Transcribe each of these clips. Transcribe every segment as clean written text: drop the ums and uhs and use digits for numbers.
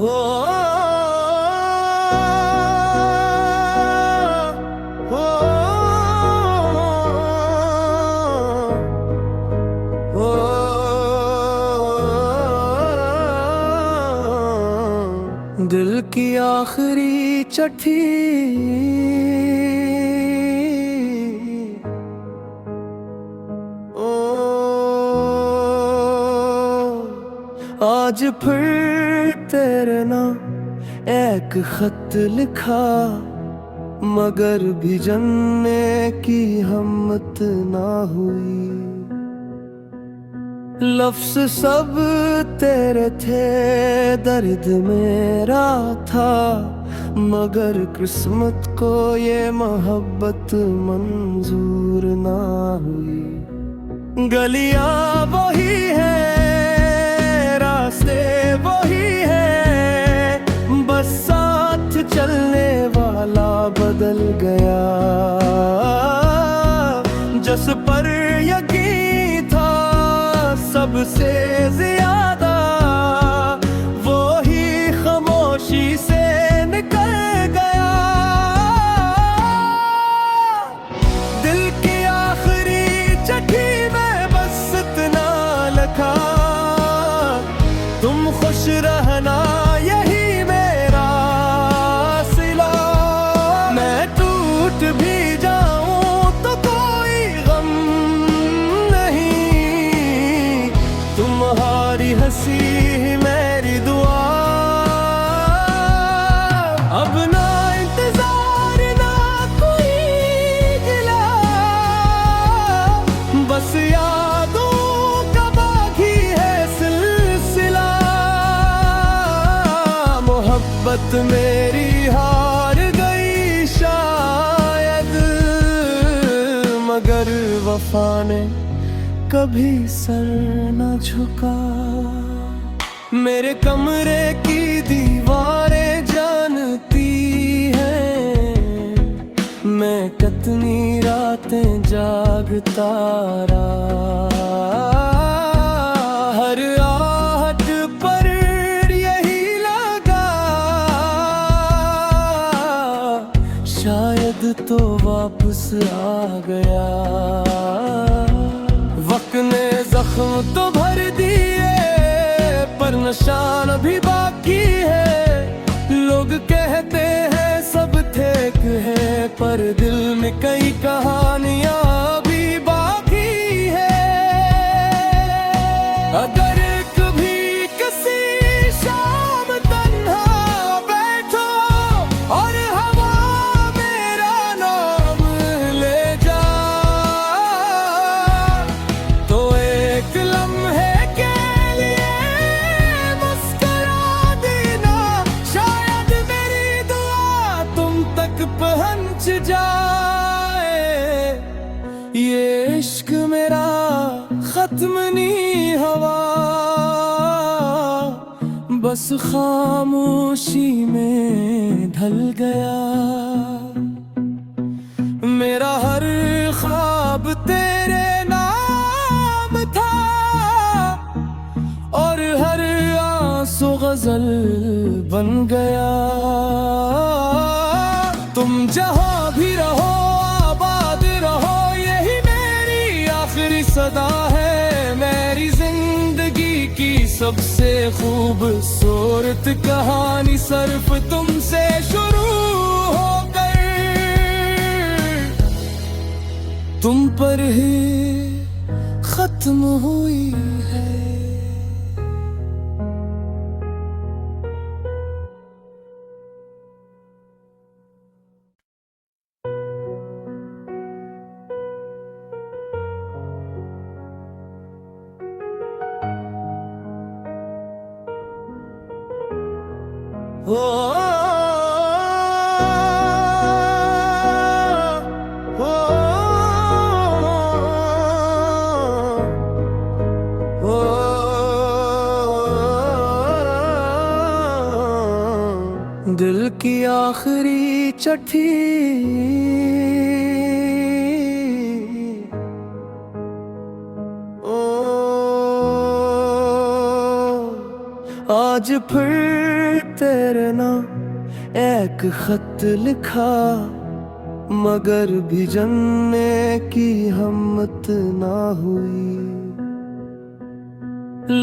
ओ, ओ, ओ, दिल की आखिरी चिट्ठी आज फिर तेरे नाम एक खत लिखा, मगर भिजने की हिम्मत ना हुई। लफ्ज सब तेरे थे, दर्द मेरा था, मगर किस्मत को ये मोहब्बत मंजूर ना हुई। गलियां वही है, रास्ते वही है, बस साथ चलने वाला बदल गया। जिस पर यकीन था सबसे ज्यादा, वो ही खामोशी से निकल गया। दिल की आखिरी चिट्ठी में बस इतना लिखा, तुम खुश रहना यही मेरा सिला। मैं टूट भी जाऊं तो कोई गम नहीं, तुम्हारी हंसी ही मेरी दुआ। अब ना इंतजार ना कोई गिला, बस यादों का बाकी है सिलसिला। मोहब्बत मेरी हार गई शायद, मगर वफा ने कभी सर न झुका। मेरे कमरे की दीवारें जानती हैं, मैं कितनी रातें जागता रहा। हर आहट पर यही लगा, शायद तो वापस आ गया। वक्त ने जख्म तो भर दिए, पर निशान भी बाकी है। लोग कहते हैं सब ठीक है, पर दिल में कई कहानियां भी बाकी है। अगर कभी किसी शाम तन्हा बैठो और हवा मेरा नाम ले जा, तो एक लम्हे के लिए मुस्कुरा देना। शायद मेरी दुआ तुम तक पहुंच जाए। ये इश्क मेरा खत्म नहीं हुआ, बस खामोशी में ढल गया। मेरा हर ख्वाब तेरे नाम था, और हर आंसू गजल बन गया। तुम जहां भी रहो आबाद रहो, यही मेरी आखिरी सदा है। मेरी जिंदगी की सबसे खूबसूरत कहानी सिर्फ तुमसे शुरू होकर तुम पर ही खत्म हुई है। ओ, ओ, ओ, दिल की आखिरी चिट्ठी आज फिर तेरे नाम एक खत लिखा, मगर भी जानने की हिम्मत ना हुई।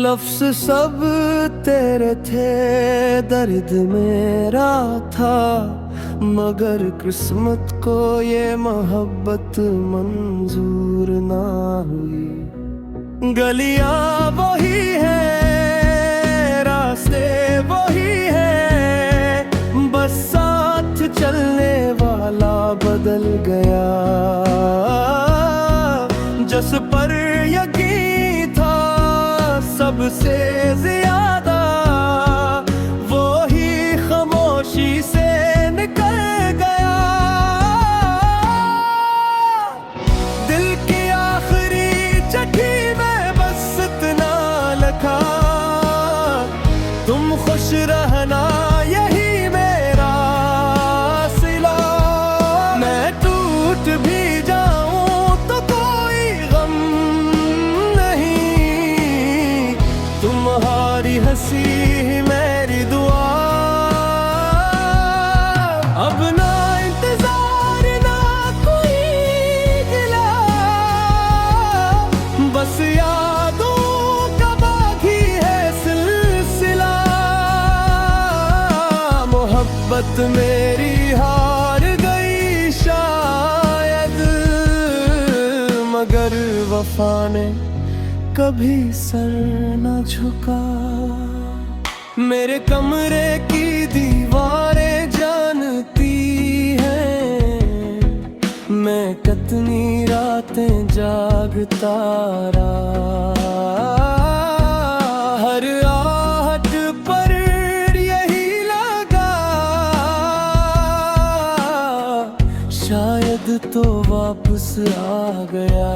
लफ्ज़ सब तेरे थे, दर्द मेरा था, मगर किस्मत को ये मोहब्बत मंजूर ना हुई। गलियां वही है, रास्ते वही है, बस साथ चलने वाला बदल गया। जिस पर यकीन था सबसे ज्यादा, वो ही खामोशी से निकल गया। दिल की आखिरी चिट्ठी में बस इतना लिखा, तुम खुश रहना यही मेरा सिला। मैं टूट भी जाऊं तो कोई गम नहीं, तुम्हारी हंसी मेरी दुआ। अब ना इंतजार ना कोई गिला, बस यादों का बाकी है सिलसिला। मोहब्बत मेरी हार गई शायद, मगर वफा ने कभी सर न झुका। मेरे कमरे की दीवारें जानती हैं, मैं कितनी रातें जागता रहा। हर आहट पर यही लगा, शायद तो वापस आ गया।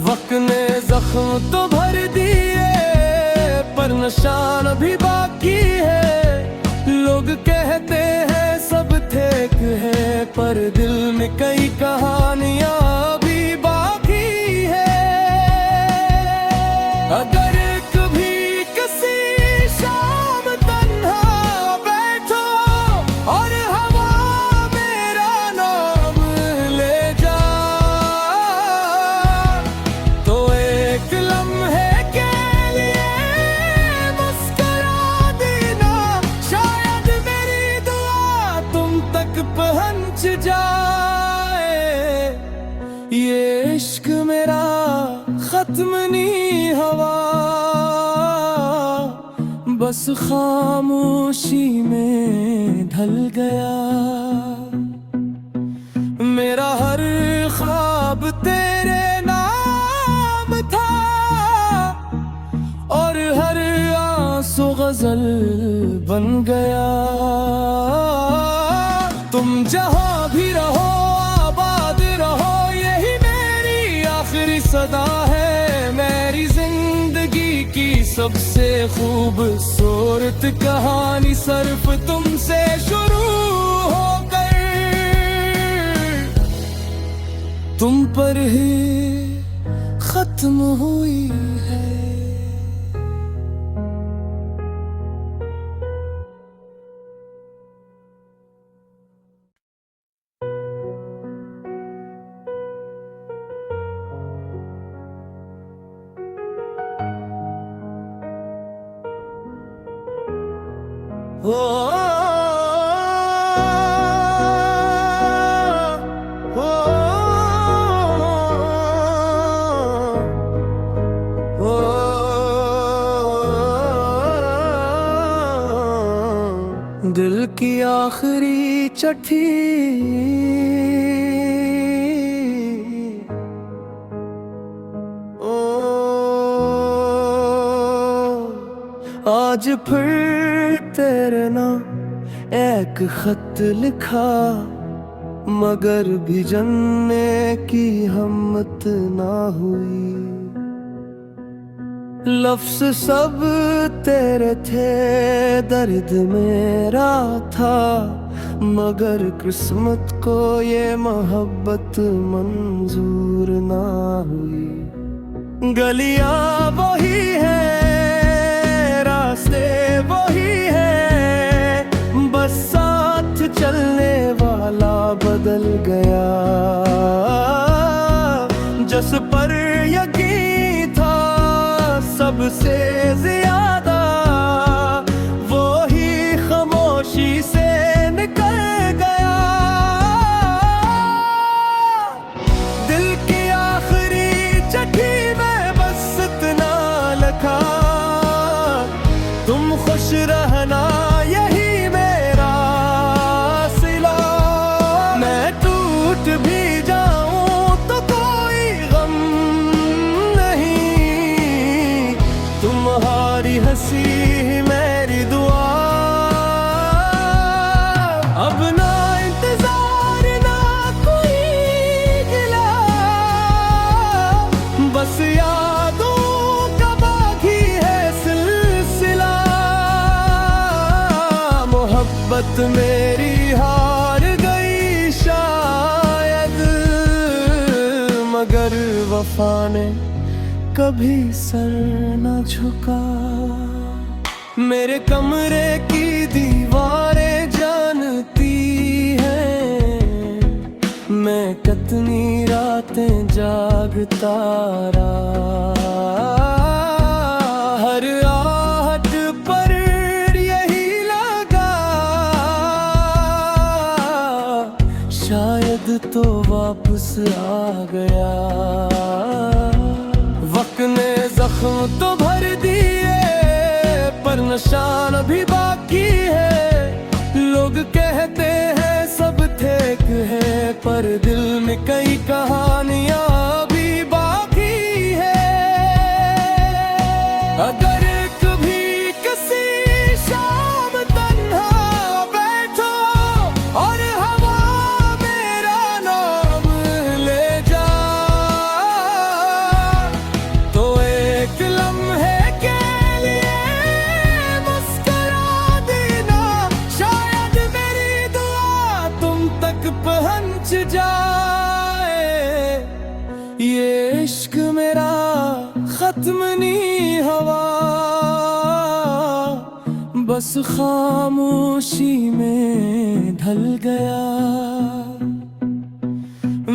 वक्त ने जख्म तो भर दिए, पर निशान भी बाकी है। लोग कहते हैं सब ठीक है, पर दिल में कई कहानियां भी बाकी है। अगर कभी किसी शाम तन्हा बैठो और हवा मेरा नाम ले जा, तो एक लम्हे के लिए मुस्कुरा देना। शायद मेरी दुआ तुम तक पहुंच जाए। ये इश्क मेरा खत्म नहीं हुआ, बस खामोशी में ढल गया। मेरा हर ख्वाब तेरे नाम था, और हर आंसू गजल बन गया। तुम जहां भी रहो आबाद रहो, यही मेरी आखिरी सदा है। मेरी जिंदगी की सबसे खूबसूरत कहानी सिर्फ तुमसे शुरू होकर तुम पर ही खत्म हुई है। ओ, ओ, ओ, दिल की आखिरी चिट्ठी आज फिर तेरे नाम एक खत लिखा, मगर भी जानने की हिम्मत ना हुई। लफ्ज़ सब तेरे थे, दर्द मेरा था, मगर किस्मत को ये मोहब्बत मंजूर ना हुई। गलियां वही है, रास्ते वही चलने वाला बदल गया। जिस पर यकीन था सबसे ज्यादा, वो ही खामोशी से निकल गया। दिल की आखिरी चिट्ठी में बस इतना लिखा, तुम खुश रहना यही मेरा सिला। मैं टूट भी जाऊं तो कोई गम नहीं, तुम्हारी हंसी ही मेरी दुआ। अब ना इंतजार ना कोई गिला, बस यादों का बाकी है सिलसिला। मोहब्बत मेरी हार गई शायद, मगर वफा ने कभी सर न झुका। मेरे कमरे की दीवारें जानती हैं, मैं कितनी रातें जागता रहा। हर आहट पर यही लगा, शायद तो वापस आ गया। वक्त ने जख्म तो भर दिए, पर निशान भी बाकी है। लोग कहते हैं सब ठीक है, पर दिल में कई कहानियां भी बाकी है। अगर कभी किसी शाम तन्हा बैठो और हवा मेरा नाम ले जा, तो एक लम्हे के लिए मुस्कुरा देना। शायद मेरी दुआ तुम तक पहुंच जाए। ये इश्क मेरा खत्म नहीं हुआ, बस खामोशी में ढल गया।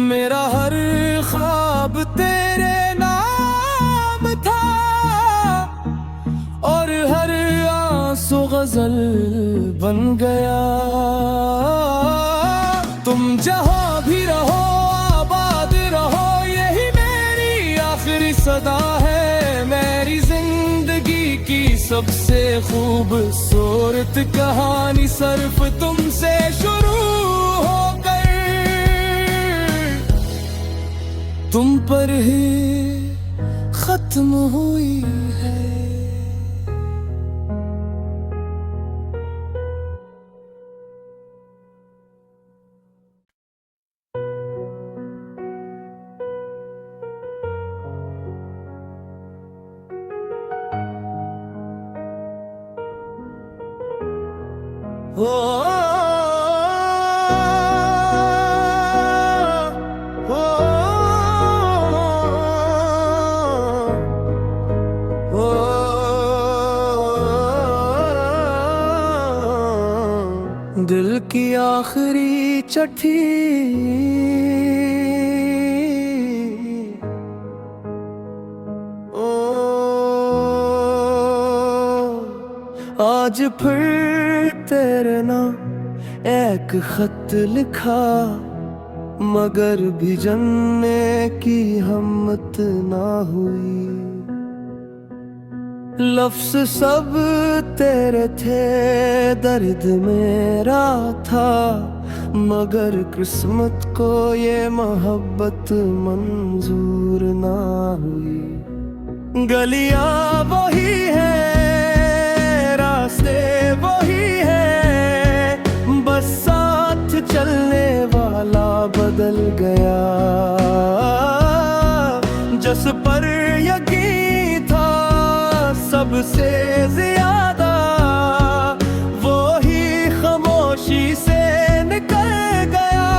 मेरा हर ख्वाब तेरे नाम था, और हर आंसू गजल बन गया। तुम जहां भी रहो आबाद रहो, यही मेरी आखिरी सदा है। मेरी जिंदगी की सबसे खूबसूरत कहानी सिर्फ तुमसे शुरू होकर तुम पर ही खत्म हुई है। ओ, ओ, ओ, दिल की आखिरी चिट्ठी आज फिर तेरे नाम एक खत लिखा, मगर भिजने की हिम्मत ना हुई। लफ्ज़ सब तेरे थे, दर्द मेरा था, मगर किस्मत को ये मोहब्बत मंजूर ना हुई। गलियां वही है, रास्ते वही है, बस साथ चलने वाला बदल गया। जिस पर यकीन था सबसे ज्यादा, वो ही खामोशी से निकल गया।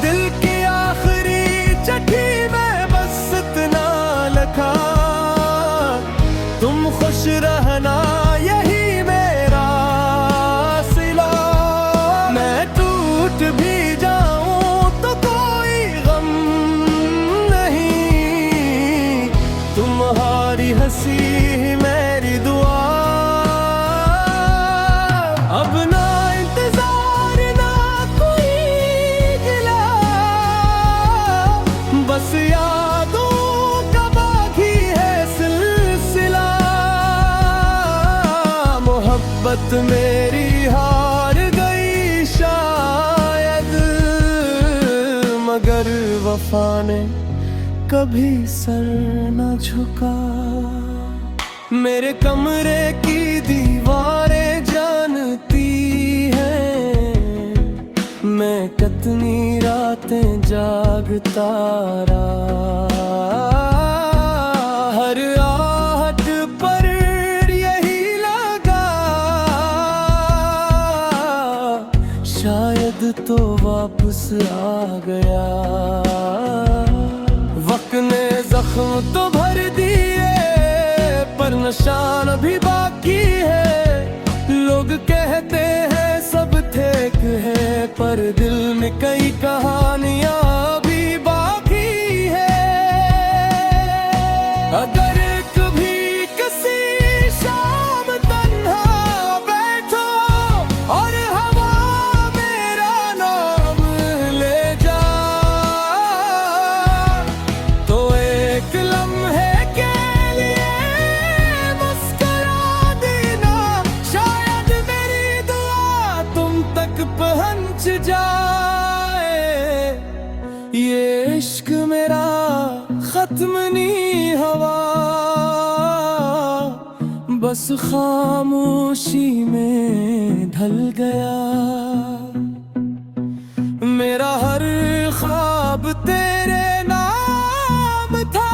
दिल की आखिरी चिट्ठी में बस इतना लिखा, तुम खुश रहना यही मेरा मेरी हार गई शायद, मगर वफा ने कभी सर न झुका। मेरे कमरे की दीवारें जानती हैं मैं कितनी रातें जागता रहा। हर आहट पर यही लगा, शायद तो वापस आ गया। वक्त ने जख्म तो भर दिए पर निशान भी बाकी है। लोग कहते हैं सब ठीक है पर दिल में कई कहानियां भी बाकी है। अगर कभी किसी शाम तन्हा बैठो और हवा मेरा नाम ले जा, तो एक लम्हे के लिए मुस्कुरा देना, शायद मेरी दुआ तुम तक पहुंच जाए। ये इश्क मेरा खत्म नहीं हुआ, बस खामोशी में ढल गया। मेरा हर ख्वाब तेरे नाम था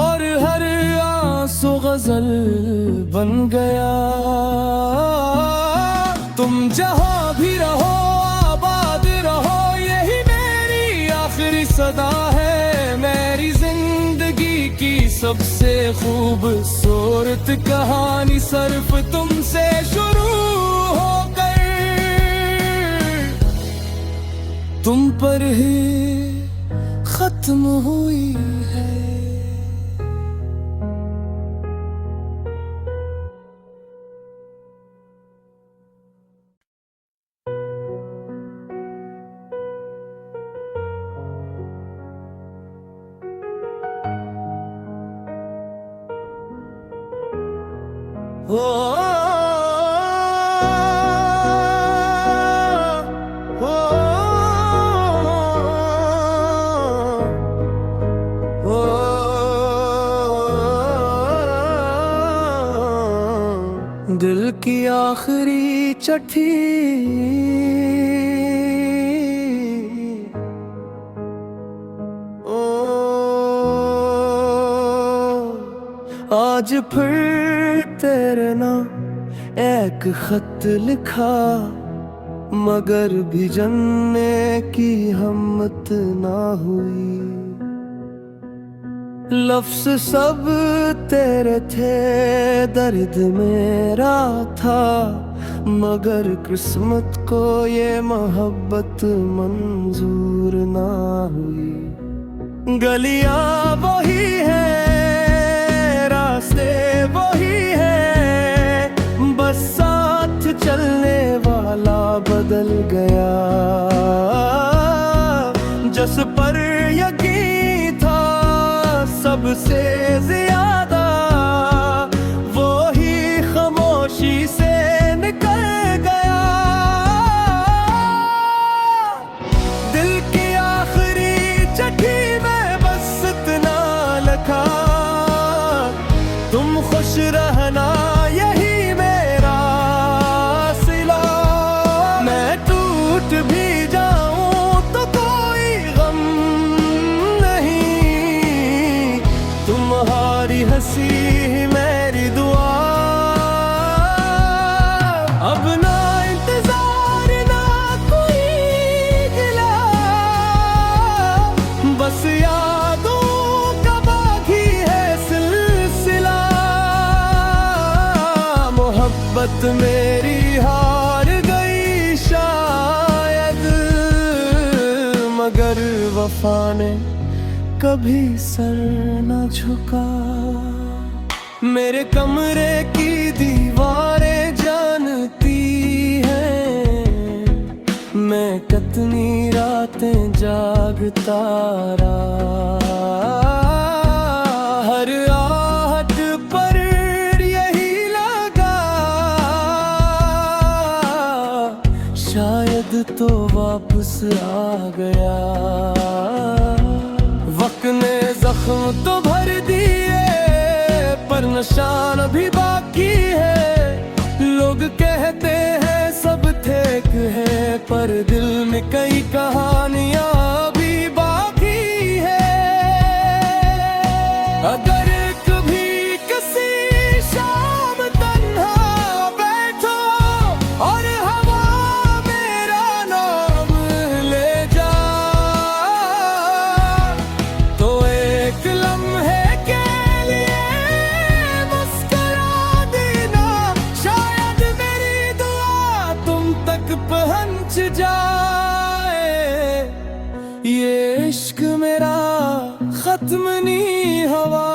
और हर आंसू गजल बन गया। तुम जहां भी रहो आबाद रहो, यही मेरी आखिरी सदा है। मेरी जिंदगी की सबसे खूबसूरत कहानी सिर्फ तुमसे शुरू होकर तुम पर ही खत्म हुई है। ओ, ओ, ओ, दिल की आखिरी चिट्ठी आज फिर तेरे नाम एक खत लिखा, मगर भी जानने की हिम्मत ना हुई। लफ्ज़ सब तेरे थे, दर्द मेरा था, मगर किस्मत को ये मोहब्बत मंजूर ना हुई। गलियां वही है, रास्ते वही है, बस साथ चलने वाला बदल गया। जिस पर यकीन था सबसे ज्यादा, वो ही खामोशी से निकल गया। दिल की आखिरी चिट्ठी में बस इतना लिखा, तुम खुश रहना यही मेरा सिला। मैं टूट भी जाऊं तो कोई गम नहीं, तुम्हारी हंसी मेरी दुआ। अब ना इंतजार ना कोई गिला, बस यादों का बाकी है सिलसिला। मोहब्बत मेरी हार गई शायद, मगर वफा ने कभी सर न झुका। मेरे कमरे की दीवारें जानती हैं मैं कितनी रातें जागता रहा। हर आहट पर यही लगा, शायद तो वापस आ गया। वक्त ने जख्म तो भर दिए पर निशान भी बाकी है। लोग कहते हैं सब ठीक है पर दिल में कई कहानियां भी बाकी है। अगर कभी किसी शाम तन्हा बैठो और हवा मेरा नाम ले जा, तो एक लम्हे के लिए मुस्कुरा देना, शायद मेरी दुआ तुम तक पहुंच जाए। ये इश्क मेरा खत्म नहीं हुआ,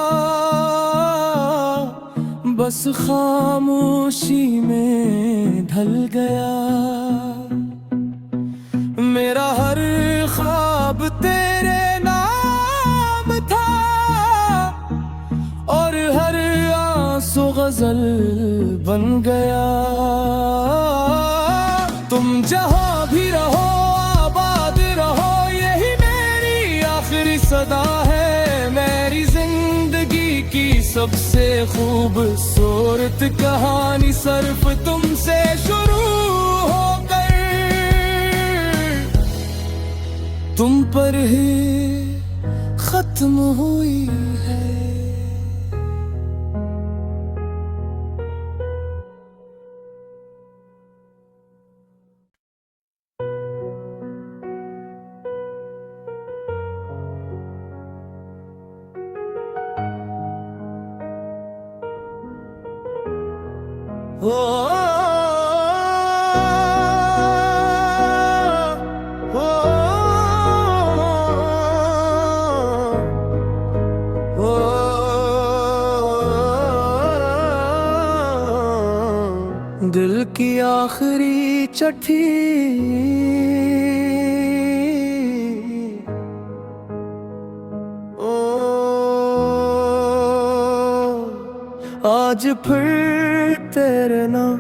बस खामोशी में ढल गया। मेरा हर ख्वाब तेरे नाम था और हर आंसू गजल बन गया। तुम जहां भी रहो आबाद रहो, यही मेरी आखिरी सदा है। मेरी जिंदगी की सबसे खूबसूरत कहानी सिर्फ तुमसे शुरू होकर तुम पर ही खत्म हुई है। दिल की आखिरी चिट्ठी आज फिर तेरे नाम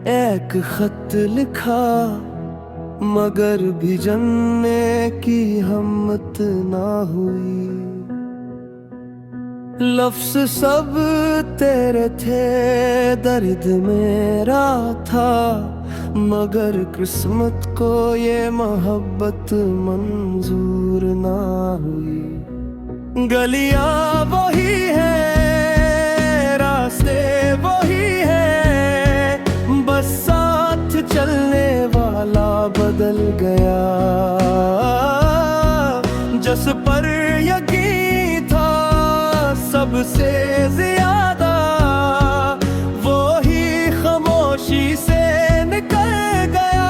एक खत लिखा, मगर भिजने की हिम्मत ना हुई। लफ्ज़ सब तेरे थे, दर्द मेरा था, मगर किस्मत को ये मोहब्बत मंजूर ना हुई। गलियां वही है, रास्ते वही है, बस साथ चलने वाला बदल गया। जिस पर यकीन था सबसे ज्यादा, वो ही खामोशी से निकल गया।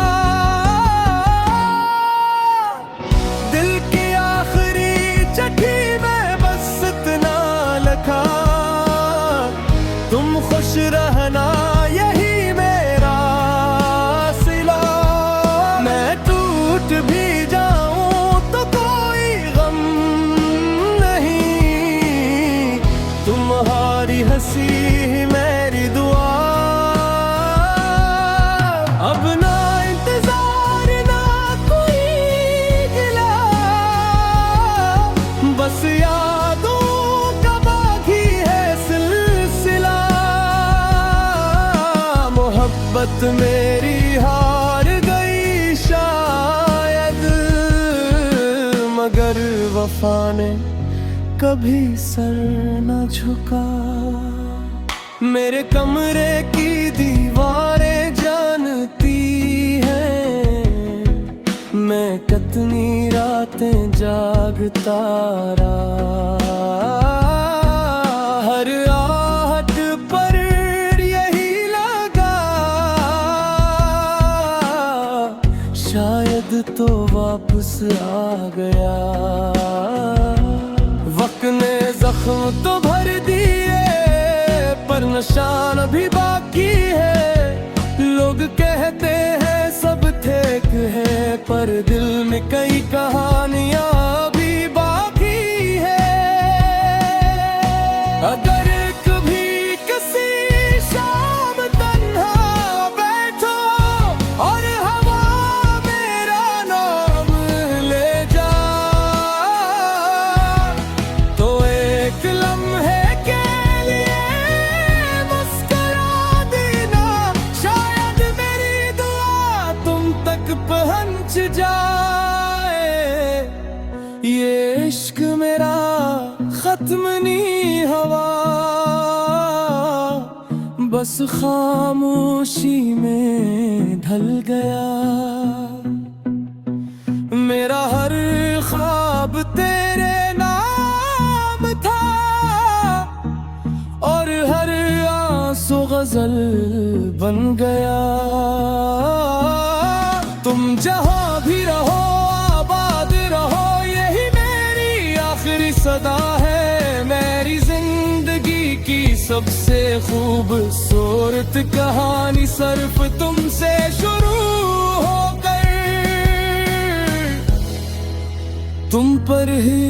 दिल की आखिरी चिट्ठी में बस इतना लिखा, तुम खुश रहना यही मेरा सिला। मैं टूट भी जाऊं तो कोई गम नहीं, तुम्हारी हंसी ही मेरी दुआ। अब ना इंतजार ना कोई गिला, बस यादों का बाकी है सिलसिला। मोहब्बत मेरी हार गई शायद, मगर वफा ने कभी सर न झुका। मेरे कमरे की दीवारें जानती हैं, मैं कितनी रातें जागता रहा। हर आहट पर यही लगा, शायद तो वापस आ गया। वक्त ने जख्म तो भर दिए पर निशान भी बाकी है। लोग कहते हैं सब ठीक है पर दिल में कई कहानियां भी बाकी है। अगर कभी किसी शाम तन्हा बैठो और हवा में जाए ये इश्क मेरा खत्म नहीं हुआ, बस खामोशी में ढल गया। मेरा हर ख्वाब तेरे नाम था और हर आंसू गजल बन गया। तुम जहां भी रहो आबाद रहो, यही मेरी आखिरी सदा है। मेरी जिंदगी की सबसे खूबसूरत कहानी सिर्फ तुमसे शुरू होकर तुम पर ही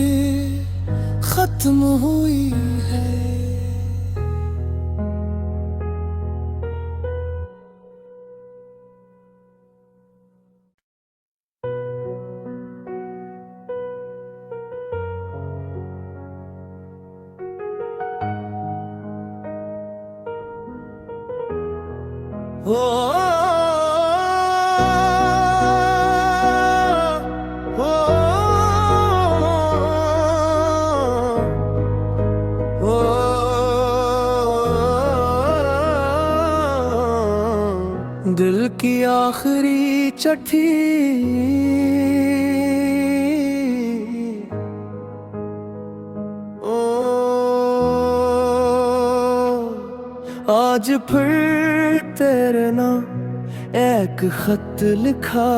खत्म हुई है। दिल की आखिरी चिट्ठी आज फिर तेरे नाम एक खत लिखा,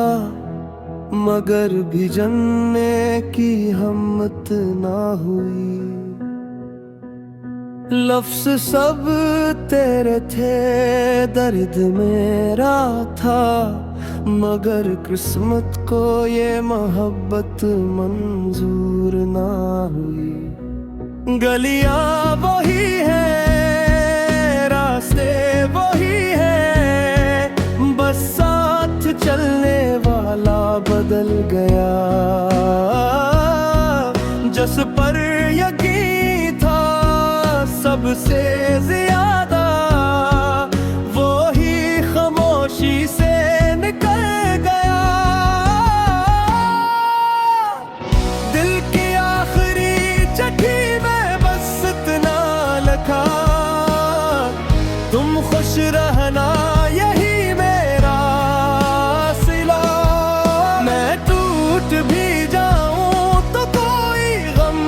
मगर भिजने की हिम्मत ना हुई। लफ्ज़ सब तेरे थे, दर्द मेरा था, मगर किस्मत को ये मोहब्बत मंजूर ना हुई। गलियां वही है, रास्ते वही है, बस साथ चलने वाला बदल गया। जिस पर यकीन था सबसे ज्यादा, वो ही खामोशी से निकल गया। दिल की आखिरी चिट्ठी में बस इतना लिखा, तुम खुश रहना यही मेरा सिला। मैं टूट भी जाऊं तो कोई गम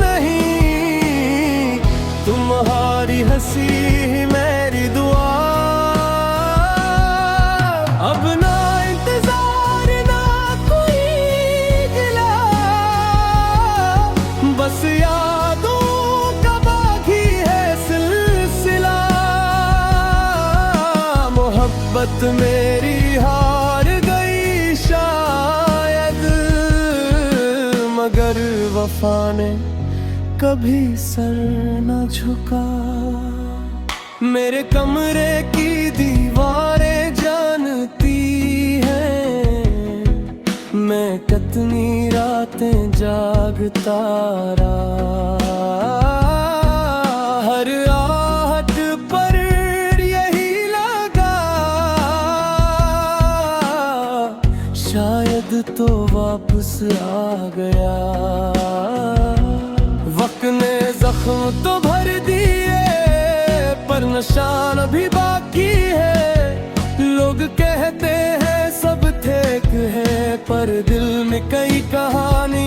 नहीं, तुम्हारी हंसी ही मेरी दुआ। अब ना इंतजार ना कोई गिला, बस यादों का बाकी है सिलसिला। मोहब्बत मेरी हार गई शायद, मगर वफा ने कभी सर न झुका। मेरे कमरे की दीवारें जानती हैं, मैं कितनी रातें जागता रहा। हर आहट पर यही लगा, शायद तो वापस आ गया। वक्त ने जख्म तो भर दिए, पर निशान भी बाकी है। लोग कहते हैं सब ठीक है, पर दिल में कई कहानी